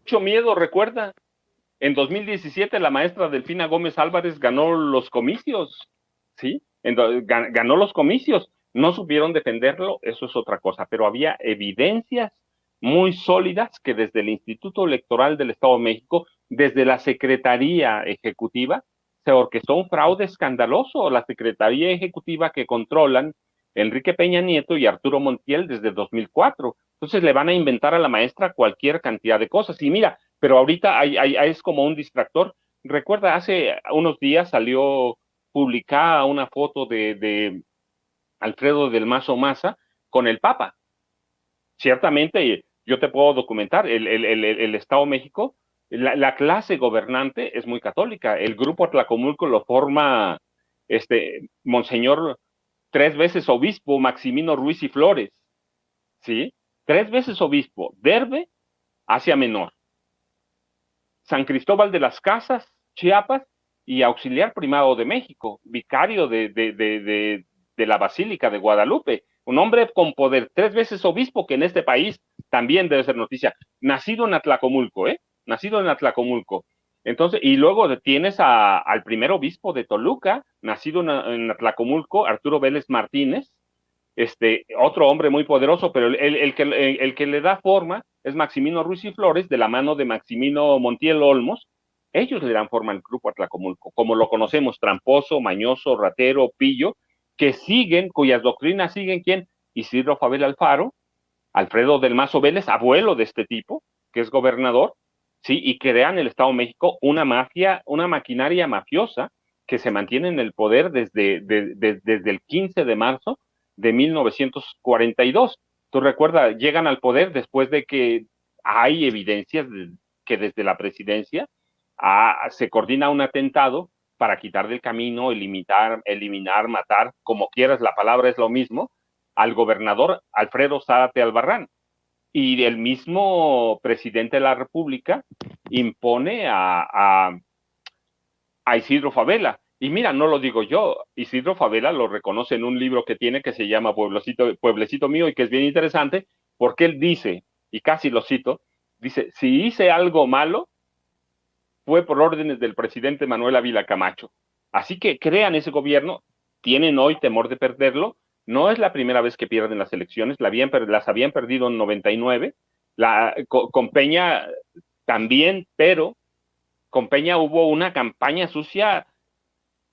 Mucho miedo, recuerda. En 2017 la maestra Delfina Gómez Álvarez ganó los comicios, ¿sí? Ganó los comicios. No supieron defenderlo, eso es otra cosa, pero había evidencias muy sólidas que desde el Instituto Electoral del Estado de México, desde la Secretaría Ejecutiva, se orquestó un fraude escandaloso. La Secretaría Ejecutiva que controlan Enrique Peña Nieto y Arturo Montiel desde 2004. Entonces le van a inventar a la maestra cualquier cantidad de cosas. Y mira, pero ahorita es como un distractor. Recuerda, hace unos días salió publicada una foto de Alfredo del Mazo Maza con el Papa. Ciertamente, yo te puedo documentar, el Estado de México, la clase gobernante es muy católica. El grupo Atlacomulco lo forma Monseñor 3 veces obispo Maximino Ruiz y Flores, ¿sí? 3 veces obispo, Derbe, Asia Menor, San Cristóbal de las Casas, Chiapas, y auxiliar primado de México, vicario de la Basílica de Guadalupe, un hombre con poder, 3 veces obispo, que en este país también debe ser noticia, nacido en Atlacomulco, nacido en Atlacomulco. Entonces, y luego tienes al primer obispo de Toluca, nacido en Atlacomulco, Arturo Vélez Martínez, otro hombre muy poderoso, pero el que le da forma es Maximino Ruiz y Flores, de la mano de Maximino Montiel Olmos. Ellos le dan forma al grupo Atlacomulco, como lo conocemos, tramposo, mañoso, ratero, pillo, que siguen, cuyas doctrinas siguen, ¿quién? Isidro Fabel Alfaro, Alfredo del Mazo Vélez, abuelo de este tipo, que es gobernador, ¿sí? Y crean en el Estado de México una mafia, una maquinaria mafiosa que se mantiene en el poder desde el 15 de marzo de 1942. Tú recuerdas, llegan al poder después de que hay evidencias que desde la presidencia se coordina un atentado para quitar del camino, eliminar, matar, como quieras, la palabra es lo mismo, al gobernador Alfredo Zárate Albarrán. y el mismo presidente de la República impone a Isidro Fabela. Y mira, no lo digo yo, Isidro Fabela lo reconoce en un libro que tiene que se llama Pueblecito Mío y que es bien interesante porque él dice, y casi lo cito, dice, si hice algo malo, fue por órdenes del presidente Manuel Ávila Camacho. Así que crean ese gobierno, tienen hoy temor de perderlo, no es la primera vez que pierden las elecciones, las habían perdido en 99, con Peña también, pero con Peña hubo una campaña sucia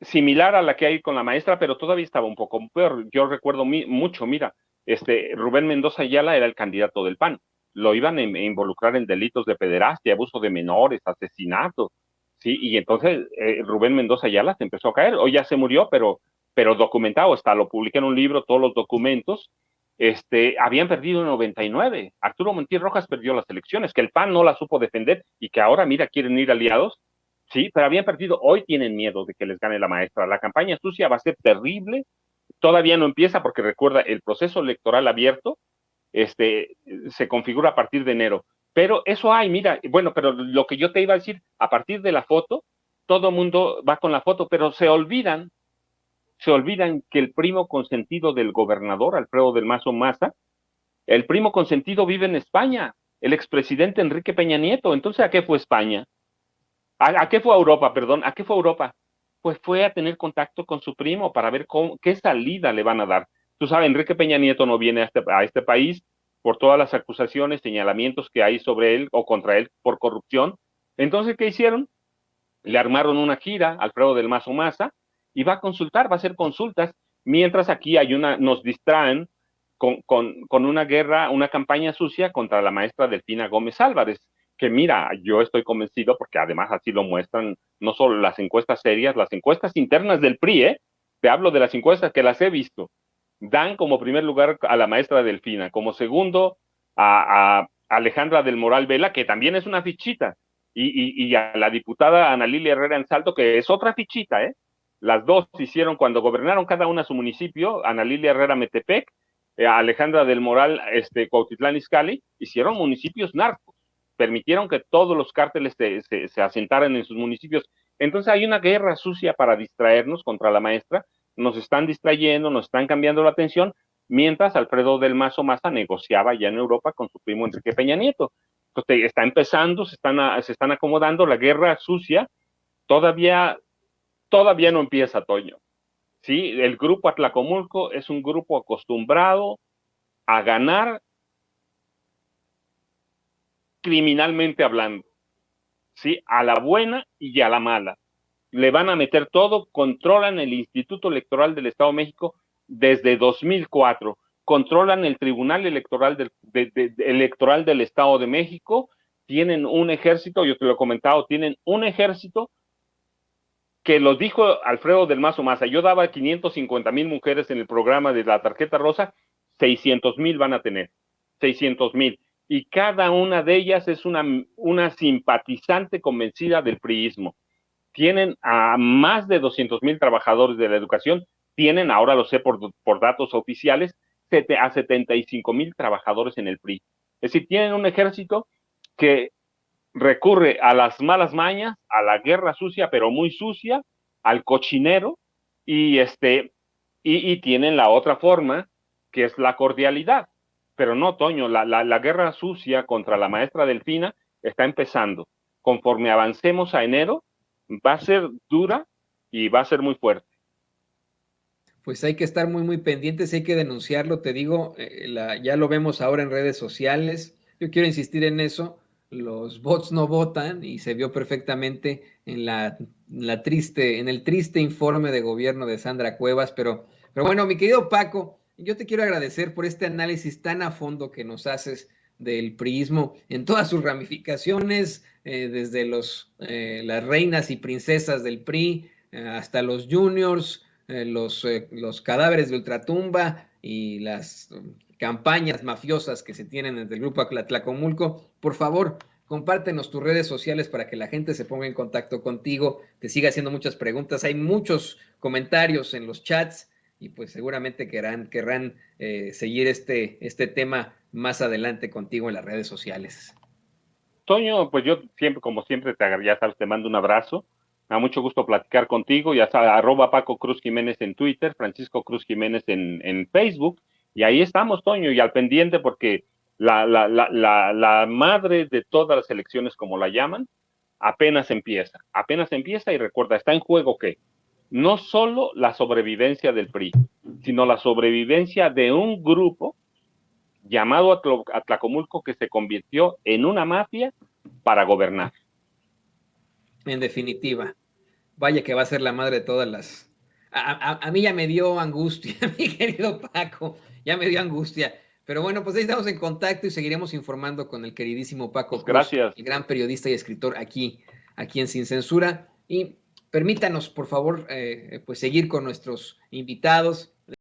similar a la que hay con la maestra, pero todavía estaba un poco peor. Yo recuerdo mucho, mira, Rubén Mendoza Ayala era el candidato del PAN, lo iban a involucrar en delitos de pederastia, abuso de menores, asesinato, ¿sí? Y entonces Rubén Mendoza Ayala se empezó a caer, hoy ya se murió, pero documentado está, lo publiqué en un libro, todos los documentos. Habían perdido en 99, Arturo Montiel Rojas perdió las elecciones, que el PAN no la supo defender y que ahora, mira, quieren ir aliados. Sí, pero habían perdido, hoy tienen miedo de que les gane la maestra. La campaña sucia va a ser terrible, todavía no empieza porque recuerda, el proceso electoral abierto se configura a partir de enero. Pero eso hay, mira, bueno, pero lo que yo te iba a decir, a partir de la foto, todo el mundo va con la foto, pero se olvidan que el primo consentido del gobernador, Alfredo del Mazo Maza, el primo consentido vive en España, el expresidente Enrique Peña Nieto. Entonces, ¿a qué fue España? ¿A qué fue a Europa, perdón? ¿A qué fue a Europa? Pues fue a tener contacto con su primo para ver qué salida le van a dar. Tú sabes, Enrique Peña Nieto no viene a este país por todas las acusaciones, señalamientos que hay sobre él o contra él por corrupción. Entonces, ¿qué hicieron? Le armaron una gira, Alfredo del Mazo Maza, y va a consultar, va a hacer consultas, mientras aquí nos distraen con una guerra, una campaña sucia contra la maestra Delfina Gómez Álvarez, que mira, yo estoy convencido, porque además así lo muestran, no solo las encuestas serias, las encuestas internas del PRI, te hablo de las encuestas que las he visto, dan como primer lugar a la maestra Delfina, como segundo a Alejandra del Moral Vela, que también es una fichita, y a la diputada Ana Lilia Herrera en Salto, que es otra fichita, Las dos hicieron, cuando gobernaron cada una su municipio, Ana Lilia Herrera Metepec, Alejandra del Moral, Cuautitlán Izcalli, hicieron municipios narcos, permitieron que todos los cárteles se asentaran en sus municipios. Entonces hay una guerra sucia para distraernos contra la maestra, nos están distrayendo, nos están cambiando la atención, mientras Alfredo del Mazo Maza negociaba ya en Europa con su primo Enrique Peña Nieto. Entonces está empezando, se están acomodando, la guerra sucia todavía no empieza, Toño. ¿Sí? El grupo Atlacomulco es un grupo acostumbrado a ganar criminalmente hablando, ¿sí? A la buena y a la mala. Le van a meter todo, controlan el Instituto Electoral del Estado de México desde 2004, controlan el Tribunal Electoral del Estado de México, tienen un ejército, yo te lo he comentado, tienen un ejército que lo dijo Alfredo del Mazo Maza, yo daba 550,000 mujeres en el programa de la tarjeta rosa, 600,000 van a tener, 600,000. Y cada una de ellas es una simpatizante convencida del priismo. Tienen a más de 200,000 trabajadores de la educación, tienen, ahora lo sé por datos oficiales, a 75,000 trabajadores en el PRI. Es decir, tienen un ejército que recurre a las malas mañas, a la guerra sucia, pero muy sucia, al cochinero, y tienen la otra forma, que es la cordialidad. Pero no, Toño, la guerra sucia contra la maestra Delfina está empezando. Conforme avancemos a enero, va a ser dura y va a ser muy fuerte. Pues hay que estar muy, muy pendientes, hay que denunciarlo, te digo, ya lo vemos ahora en redes sociales. Yo quiero insistir en eso. Los bots no votan y se vio perfectamente en el triste informe de gobierno de Sandra Cuevas, pero bueno, mi querido Paco, yo te quiero agradecer por este análisis tan a fondo que nos haces del priismo en todas sus ramificaciones, desde las reinas y princesas del PRI hasta los juniors, los cadáveres de ultratumba y las campañas mafiosas que se tienen desde el grupo Atlacomulco. Por favor, compártenos tus redes sociales para que la gente se ponga en contacto contigo, te siga haciendo muchas preguntas. Hay muchos comentarios en los chats y pues seguramente querrán seguir este tema más adelante contigo en las redes sociales. Toño, pues yo siempre, como siempre, ya sabes, te mando un abrazo. Me da mucho gusto platicar contigo. Ya sabes, @Paco Cruz Jiménez en Twitter, Francisco Cruz Jiménez en Facebook. Y ahí estamos, Toño, y al pendiente porque la madre de todas las elecciones, como la llaman, apenas empieza y recuerda, está en juego ¿qué? No solo la sobrevivencia del PRI, sino la sobrevivencia de un grupo llamado Atlacomulco que se convirtió en una mafia para gobernar. En definitiva, vaya que va a ser la madre de todas las... A mí ya me dio angustia, mi querido Paco, ya me dio angustia. Pero bueno, pues ahí estamos en contacto y seguiremos informando con el queridísimo Paco Cruz, gracias. el gran periodista y escritor aquí en Sin Censura. Y permítanos, por favor, pues seguir con nuestros invitados.